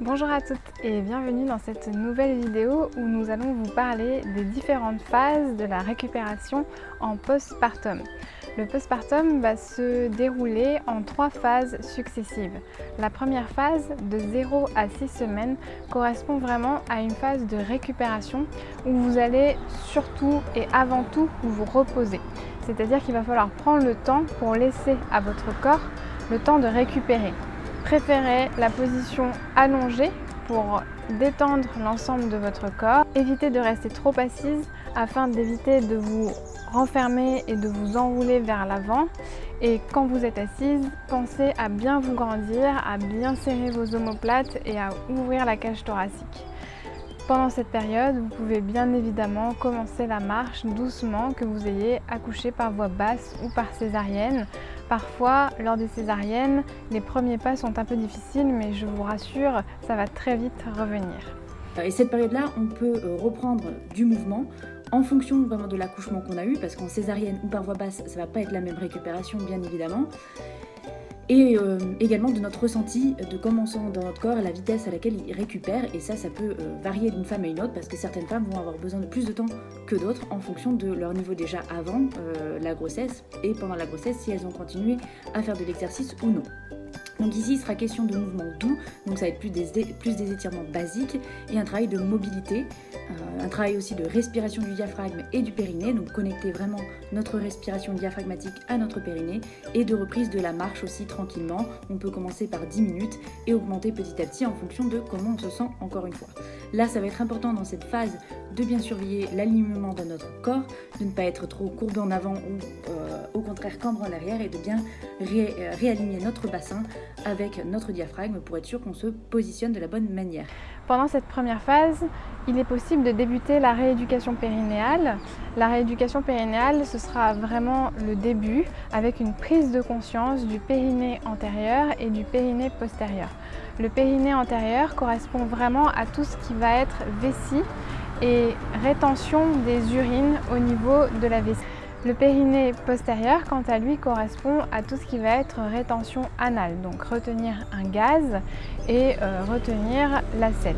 Bonjour à toutes et bienvenue dans cette nouvelle vidéo où nous allons vous parler des différentes phases de la récupération en postpartum. Le postpartum va se dérouler en 3 phases successives. La première phase, de 0 à 6 semaines, correspond vraiment à une phase de récupération où vous allez surtout et avant tout vous reposer. C'est-à-dire qu'il va falloir prendre le temps pour laisser à votre corps le temps de récupérer. Préférez la position allongée pour détendre l'ensemble de votre corps. Évitez de rester trop assise afin d'éviter de vous renfermer et de vous enrouler vers l'avant. Et quand vous êtes assise, pensez à bien vous grandir, à bien serrer vos omoplates et à ouvrir la cage thoracique. Pendant cette période, vous pouvez bien évidemment commencer la marche doucement, que vous ayez accouché par voie basse ou par césarienne. Parfois, lors des césariennes, les premiers pas sont un peu difficiles, mais je vous rassure, ça va très vite revenir. Et cette période-là, on peut reprendre du mouvement en fonction vraiment de l'accouchement qu'on a eu, parce qu'en césarienne ou par voie basse, ça ne va pas être la même récupération, bien évidemment. Et également de notre ressenti de comment on sent dans notre corps et la vitesse à laquelle il récupère. Et ça peut varier d'une femme à une autre parce que certaines femmes vont avoir besoin de plus de temps que d'autres en fonction de leur niveau déjà avant la grossesse et pendant la grossesse si elles ont continué à faire de l'exercice ou non. Donc ici, il sera question de mouvements doux, donc ça va être plus des étirements basiques et un travail de mobilité, un travail aussi de respiration du diaphragme et du périnée, donc connecter vraiment notre respiration diaphragmatique à notre périnée et de reprise de la marche aussi tranquillement. On peut commencer par 10 minutes et augmenter petit à petit en fonction de comment on se sent encore une fois. Là, ça va être important dans cette phase de bien surveiller l'alignement de notre corps, de ne pas être trop courbé en avant ou au contraire cambré en arrière et de bien réaligner notre bassin avec notre diaphragme pour être sûr qu'on se positionne de la bonne manière. Pendant cette première phase, il est possible de débuter la rééducation périnéale. La rééducation périnéale, ce sera vraiment le début avec une prise de conscience du périnée antérieur et du périnée postérieur. Le périnée antérieur correspond vraiment à tout ce qui va être vessie et rétention des urines au niveau de la vessie. Le périnée postérieur, quant à lui, correspond à tout ce qui va être rétention anale, donc retenir un gaz et retenir la selle.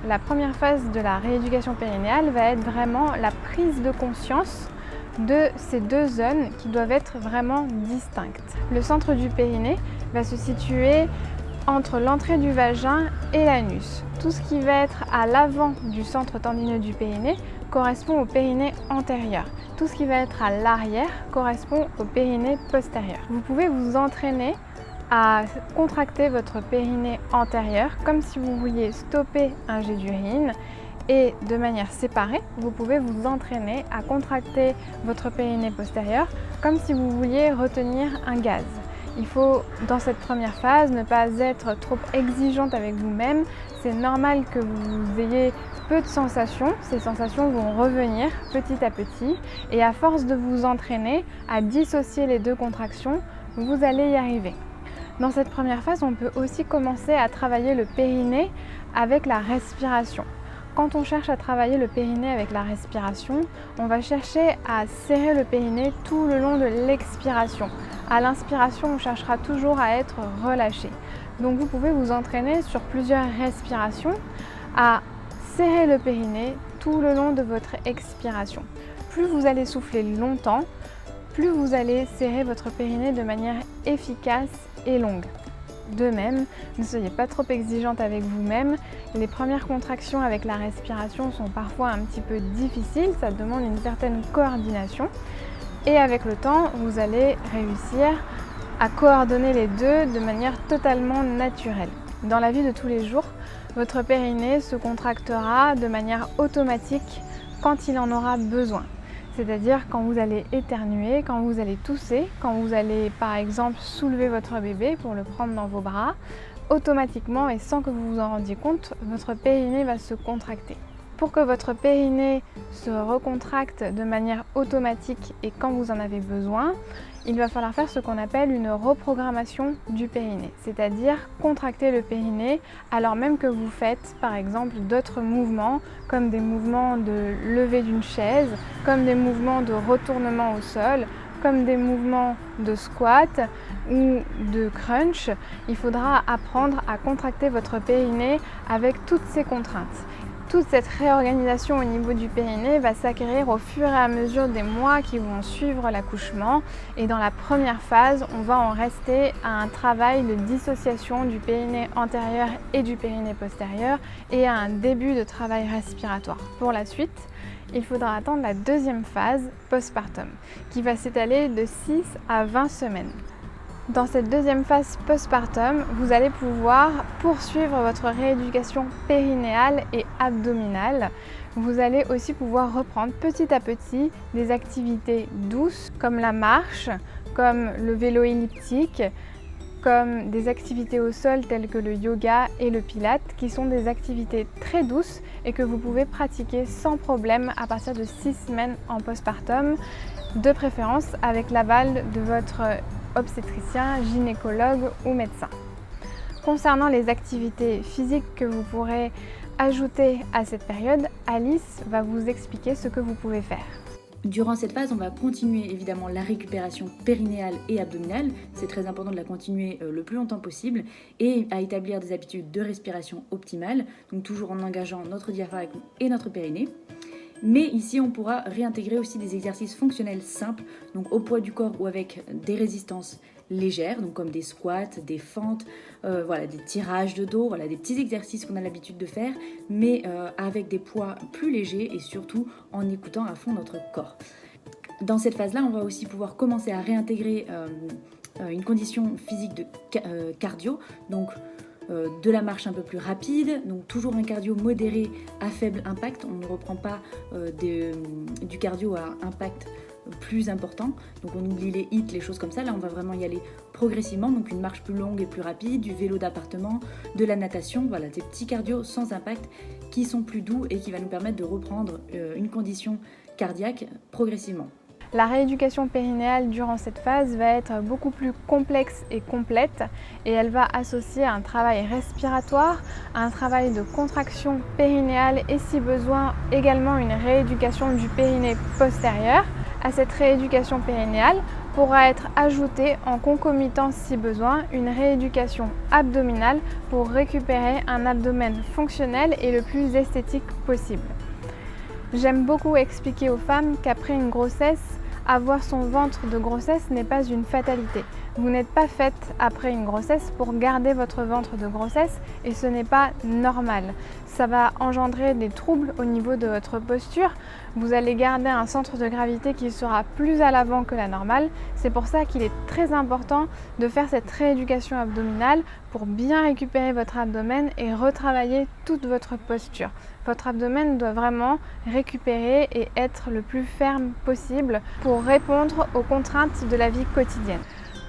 La première phase de la rééducation périnéale va être vraiment la prise de conscience de ces deux zones qui doivent être vraiment distinctes. Le centre du périnée va se situer entre l'entrée du vagin et l'anus. Tout ce qui va être à l'avant du centre tendineux du périnée correspond au périnée antérieur. Tout ce qui va être à l'arrière correspond au périnée postérieur. Vous pouvez vous entraîner à contracter votre périnée antérieur comme si vous vouliez stopper un jet d'urine et de manière séparée, vous pouvez vous entraîner à contracter votre périnée postérieur comme si vous vouliez retenir un gaz. Il faut, dans cette première phase, ne pas être trop exigeante avec vous-même. C'est normal que vous ayez peu de sensations. Ces sensations vont revenir petit à petit. Et à force de vous entraîner à dissocier les deux contractions, vous allez y arriver. Dans cette première phase, on peut aussi commencer à travailler le périnée avec la respiration. Quand on cherche à travailler le périnée avec la respiration, on va chercher à serrer le périnée tout le long de l'expiration. À l'inspiration, on cherchera toujours à être relâché. Donc vous pouvez vous entraîner sur plusieurs respirations à serrer le périnée tout le long de votre expiration. Plus vous allez souffler longtemps, plus vous allez serrer votre périnée de manière efficace et longue. De même, ne soyez pas trop exigeante avec vous-même. Les premières contractions avec la respiration sont parfois un petit peu difficiles, ça demande une certaine coordination. Et avec le temps, vous allez réussir à coordonner les deux de manière totalement naturelle. Dans la vie de tous les jours, votre périnée se contractera de manière automatique quand il en aura besoin. C'est-à-dire quand vous allez éternuer, quand vous allez tousser, quand vous allez par exemple soulever votre bébé pour le prendre dans vos bras, automatiquement et sans que vous vous en rendiez compte, votre périnée va se contracter. Pour que votre périnée se recontracte de manière automatique et quand vous en avez besoin, il va falloir faire ce qu'on appelle une reprogrammation du périnée, c'est-à-dire contracter le périnée alors même que vous faites par exemple d'autres mouvements comme des mouvements de levée d'une chaise, comme des mouvements de retournement au sol, comme des mouvements de squat ou de crunch, il faudra apprendre à contracter votre périnée avec toutes ces contraintes. Toute cette réorganisation au niveau du périnée va s'acquérir au fur et à mesure des mois qui vont suivre l'accouchement. Et dans la première phase, on va en rester à un travail de dissociation du périnée antérieur et du périnée postérieur et à un début de travail respiratoire. Pour la suite, il faudra attendre la deuxième phase postpartum qui va s'étaler de 6 à 20 semaines. Dans cette deuxième phase postpartum, vous allez pouvoir poursuivre votre rééducation périnéale et abdominale. Vous allez aussi pouvoir reprendre petit à petit des activités douces comme la marche, comme le vélo elliptique, comme des activités au sol telles que le yoga et le pilate, qui sont des activités très douces et que vous pouvez pratiquer sans problème à partir de 6 semaines en postpartum, de préférence avec l'aval de votre obstétricien, gynécologue ou médecin. Concernant les activités physiques que vous pourrez ajouter à cette période, Alice va vous expliquer ce que vous pouvez faire. Durant cette phase, on va continuer évidemment la récupération périnéale et abdominale. C'est très important de la continuer le plus longtemps possible et à établir des habitudes de respiration optimales, donc toujours en engageant notre diaphragme et notre périnée. Mais ici, on pourra réintégrer aussi des exercices fonctionnels simples, donc au poids du corps ou avec des résistances légères, donc comme des squats, des fentes, des tirages de dos, des petits exercices qu'on a l'habitude de faire, mais avec des poids plus légers et surtout en écoutant à fond notre corps. Dans cette phase-là, on va aussi pouvoir commencer à réintégrer une condition physique de cardio, donc de la marche un peu plus rapide, donc toujours un cardio modéré à faible impact. On ne reprend pas du cardio à impact plus important, donc on oublie les hits, les choses comme ça. Là on va vraiment y aller progressivement, donc une marche plus longue et plus rapide, du vélo d'appartement, de la natation, des petits cardios sans impact qui sont plus doux et qui va nous permettre de reprendre une condition cardiaque progressivement. La rééducation périnéale durant cette phase va être beaucoup plus complexe et complète et elle va associer un travail respiratoire, un travail de contraction périnéale et si besoin également une rééducation du périnée postérieur. À cette rééducation périnéale pourra être ajoutée en concomitant si besoin une rééducation abdominale pour récupérer un abdomen fonctionnel et le plus esthétique possible. J'aime beaucoup expliquer aux femmes qu'après une grossesse, avoir son ventre de grossesse n'est pas une fatalité. Vous n'êtes pas faite après une grossesse pour garder votre ventre de grossesse et ce n'est pas normal. Ça va engendrer des troubles au niveau de votre posture. Vous allez garder un centre de gravité qui sera plus à l'avant que la normale. C'est pour ça qu'il est très important de faire cette rééducation abdominale pour bien récupérer votre abdomen et retravailler toute votre posture. Votre abdomen doit vraiment récupérer et être le plus ferme possible pour répondre aux contraintes de la vie quotidienne.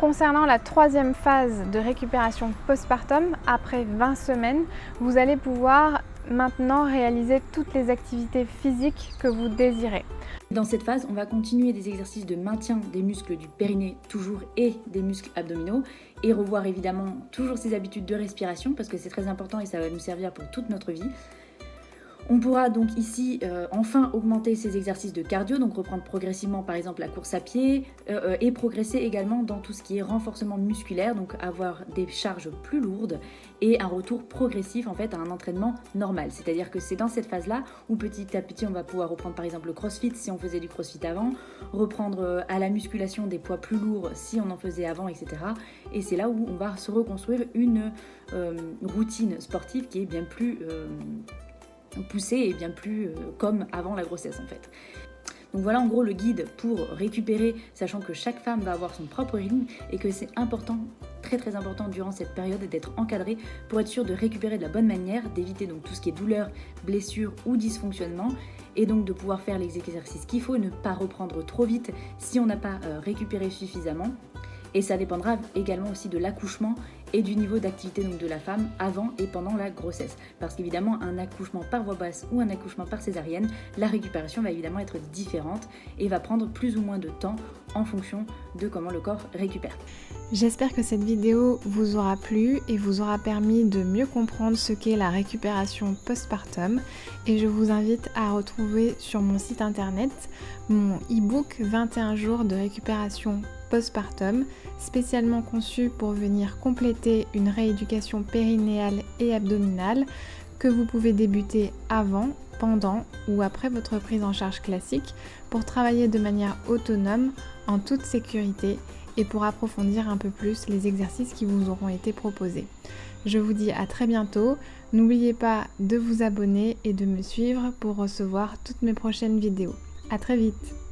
Concernant la troisième phase de récupération postpartum, après 20 semaines, vous allez pouvoir maintenant réaliser toutes les activités physiques que vous désirez. Dans cette phase, on va continuer des exercices de maintien des muscles du périnée toujours et des muscles abdominaux et revoir évidemment toujours ces habitudes de respiration parce que c'est très important et ça va nous servir pour toute notre vie. On pourra donc ici enfin augmenter ces exercices de cardio, donc reprendre progressivement par exemple la course à pied et progresser également dans tout ce qui est renforcement musculaire, donc avoir des charges plus lourdes et un retour progressif en fait à un entraînement normal. C'est-à-dire que c'est dans cette phase-là où petit à petit on va pouvoir reprendre par exemple le crossfit si on faisait du crossfit avant, reprendre à la musculation des poids plus lourds si on en faisait avant, etc. Et c'est là où on va se reconstruire une routine sportive qui est bien plus poussée et bien plus comme avant la grossesse en fait. Donc voilà en gros le guide pour récupérer, sachant que chaque femme va avoir son propre rythme et que c'est important, très très important durant cette période d'être encadré pour être sûr de récupérer de la bonne manière, d'éviter donc tout ce qui est douleur, blessure ou dysfonctionnement et donc de pouvoir faire les exercices qu'il faut, ne pas reprendre trop vite si on n'a pas récupéré suffisamment. Et ça dépendra également aussi de l'accouchement et du niveau d'activité donc de la femme avant et pendant la grossesse. Parce qu'évidemment, un accouchement par voie basse ou un accouchement par césarienne, la récupération va évidemment être différente et va prendre plus ou moins de temps en fonction de comment le corps récupère. J'espère que cette vidéo vous aura plu et vous aura permis de mieux comprendre ce qu'est la récupération postpartum, et je vous invite à retrouver sur mon site internet mon e-book 21 jours de récupération postpartum, spécialement conçu pour venir compléter une rééducation périnéale et abdominale que vous pouvez débuter avant, pendant ou après votre prise en charge classique pour travailler de manière autonome, en toute sécurité, et pour approfondir un peu plus les exercices qui vous auront été proposés. Je vous dis à très bientôt. N'oubliez pas de vous abonner et de me suivre pour recevoir toutes mes prochaines vidéos. À très vite!